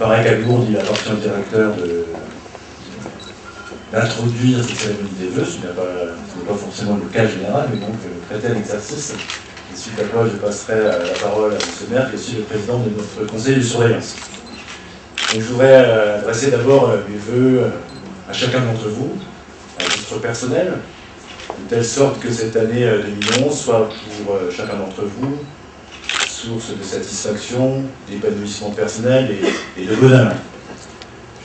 paraît qu'à Lourdes, il appartient au directeur d'introduire cette cérémonie des vœux, ce n'est pas forcément le cas général, mais donc prêter à l'exercice. Et suite à quoi je passerai la parole à M. Maire, qui est aussi le président de notre conseil de surveillance. Donc je voudrais adresser d'abord mes vœux à chacun d'entre vous, à titre personnel, de telle sorte que cette année 2011 soit pour chacun d'entre vous source de satisfaction, d'épanouissement personnel et de bonheur.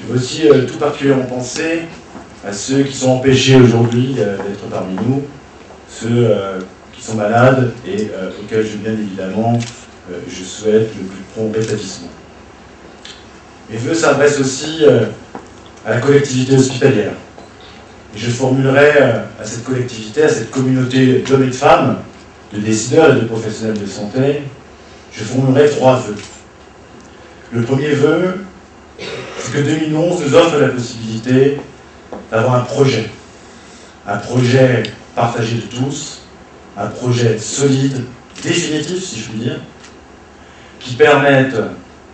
Je veux aussi tout particulièrement penser à ceux qui sont empêchés aujourd'hui d'être parmi nous, ceux qui sont malades et auxquels bien évidemment je souhaite le plus prompt rétablissement. Mes vœux s'adressent aussi à la collectivité hospitalière. Et je formulerai à cette collectivité, à cette communauté d'hommes et de femmes, de décideurs et de professionnels de santé, je formulerai 3 vœux. Le premier vœu, c'est que 2011 nous offre la possibilité d'avoir un projet partagé de tous, un projet solide, définitif si je puis dire, qui permette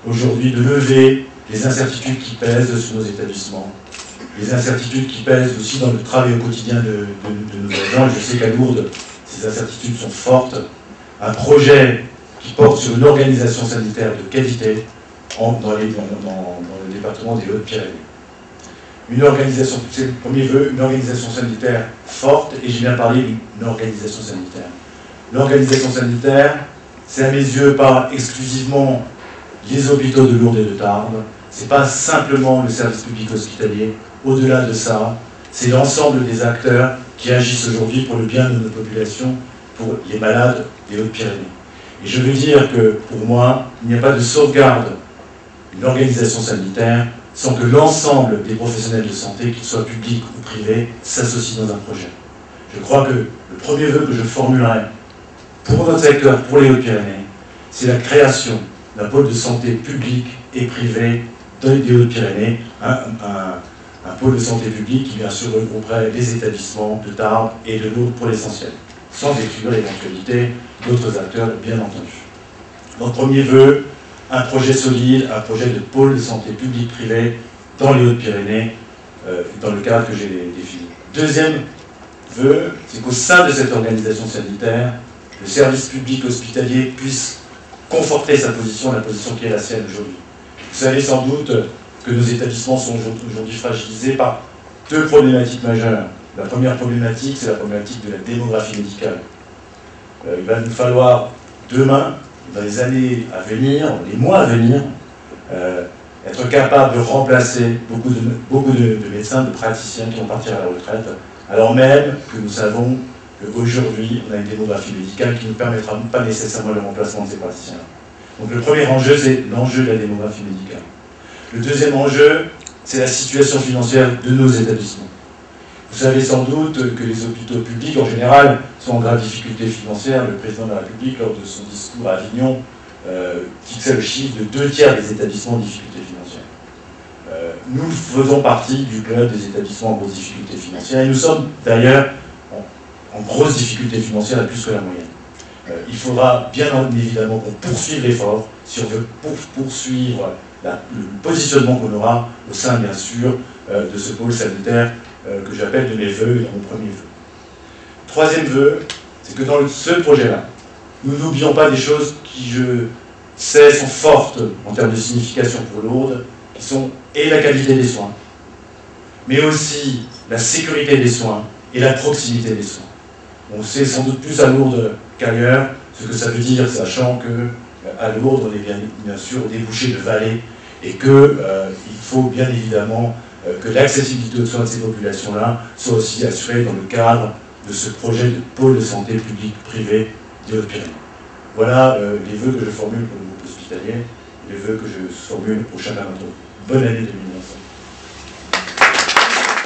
aujourd'hui de lever les incertitudes qui pèsent sur nos établissements, les incertitudes qui pèsent aussi dans le travail au quotidien de nos agents. Et je sais qu'à Lourdes, ces incertitudes sont fortes. Un projet qui porte sur une organisation sanitaire de qualité dans le département des Hautes-Pyrénées. Une organisation, c'est le premier vœu, une organisation sanitaire forte, et j'ai bien parlé d'une organisation sanitaire. L'organisation sanitaire, c'est à mes yeux pas exclusivement les hôpitaux de Lourdes et de Tarbes, c'est pas simplement le service public hospitalier, au-delà de ça, c'est l'ensemble des acteurs qui agissent aujourd'hui pour le bien de nos populations, pour les malades des Hautes-Pyrénées. Et je veux dire que, pour moi, il n'y a pas de sauvegarde d'une organisation sanitaire sans que l'ensemble des professionnels de santé, qu'ils soient publics ou privés, s'associent dans un projet. Je crois que le premier vœu que je formulerai pour notre secteur, pour les Hautes-Pyrénées, c'est la création d'un pôle de santé public et privé des Hautes-Pyrénées, un pôle de santé publique qui, bien sûr, regrouperait les établissements de Tarbes et de Lourdes pour l'essentiel, sans exclure l'éventualité d'autres acteurs, bien entendu. Donc, premier vœu, un projet solide, un projet de pôle de santé public-privé dans les Hautes-Pyrénées, dans le cadre que j'ai défini. Deuxième vœu, c'est qu'au sein de cette organisation sanitaire, le service public hospitalier puisse conforter sa position, la position qui est la sienne aujourd'hui. Vous savez sans doute que nos établissements sont aujourd'hui fragilisés par 2 problématiques majeures. La première problématique, c'est la problématique de la démographie médicale. Il va nous falloir demain, dans les années à venir, les mois à venir, être capable de remplacer beaucoup de médecins, de praticiens qui vont partir à la retraite, alors même que nous savons qu'aujourd'hui, on a une démographie médicale qui ne permettra pas nécessairement le remplacement de ces praticiens. Donc le premier enjeu, c'est l'enjeu de la démographie médicale. Le deuxième enjeu, c'est la situation financière de nos établissements. Vous savez sans doute que les hôpitaux publics, en général, sont en grave difficulté financière. Le président de la République, lors de son discours à Avignon, fixait le chiffre de 2/3 des établissements en difficulté financière. Nous faisons partie du club des établissements en grosse difficulté financière, et nous sommes d'ailleurs en grosse difficulté financière, à plus que la moyenne. Il faudra bien évidemment qu'on poursuive l'effort si on veut poursuivre le positionnement qu'on aura au sein, bien sûr, de ce pôle sanitaire que j'appelle de mes vœux et de mon premier vœu. Troisième vœu, c'est que dans ce projet-là, nous n'oublions pas des choses qui, je sais, sont fortes en termes de signification pour Lourdes, qui sont et la qualité des soins, mais aussi la sécurité des soins et la proximité des soins. On sait sans doute plus à Lourdes qu'ailleurs ce que ça veut dire, sachant qu'à Lourdes, on est bien sûr au débouché de vallées et qu'il faut bien évidemment que l'accessibilité aux soins de ces populations-là soit aussi assurée dans le cadre de ce projet de pôle de santé public-privé des Hautes-Pyrénées. Voilà les vœux que je formule pour le groupe hospitalier, les vœux que je formule pour chacun d'entre vous. Bonne année 2019.